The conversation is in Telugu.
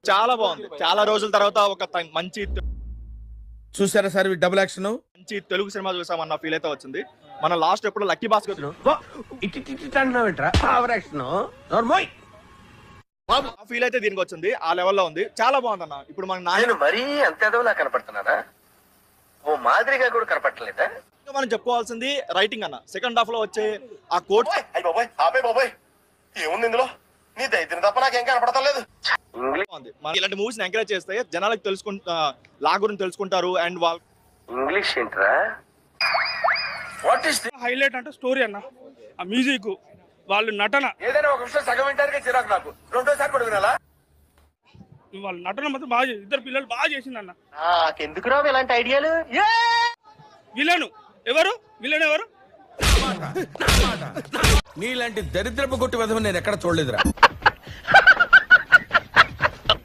చాలా బాగుంది. చాలా రోజుల తర్వాత ఒక మంచి చూసారా సార్ డబుల్ యాక్షన్. మంచి తెలుగు సినిమా చూసామన్న ఫీల్ అయితే వచ్చింది. మన లాస్ట్ ఎప్పుడు లక్కీ భాస్కర్ ఆ ఫీల్ అయితే దీనికి వచ్చింది. ఆ లెవెల్లో ఉంది. చాలా బాగుంది అన్న. ఇప్పుడు మన నేను మరీ అంత ఎదవలా కనపడుతున్నారా? ఓ మాదిరిగా కూడా కనపడలేదా? మనం చెప్పుకోవాల్సింది రైటింగ్ అన్న. సెకండ్ హాఫ్ లో వచ్చే ఆ కోట్ ఏముంది ఇందులో? నీ దైత్యం తప్ప నాకేం కనపడతలేదు. ఇలాంటి మూవీస్ ఎంకరేజ్ చేస్తే జనాలకు లా గురించి తెలుసుకుంటారు. అండ్ వాళ్ళు ఇంగ్లీష్ ఏంట్రా? వాట్ ఇస్ హైలైట్ అంటే స్టోరీ అన్న, ఆ మ్యూజిక్, వాళ్ళు నటన. ఏదైనా ఒక విషయం సగం వింటానికి చిరాకు నాకు. రెండోసారి కూడా వినాలా? వాళ్ళ నటన మాత్రం బాగా ఇద్దరు పిల్లలు బాగా చేసిందన్న. నాకెందుకు రావు ఇలాంటి ఐడియాలు? విలన్ ఎవరు? విలన్ ఎవరు? నీలాంటి దరిద్రపు కొట్టి విధం నేను ఎక్కడ చూడలేదురా.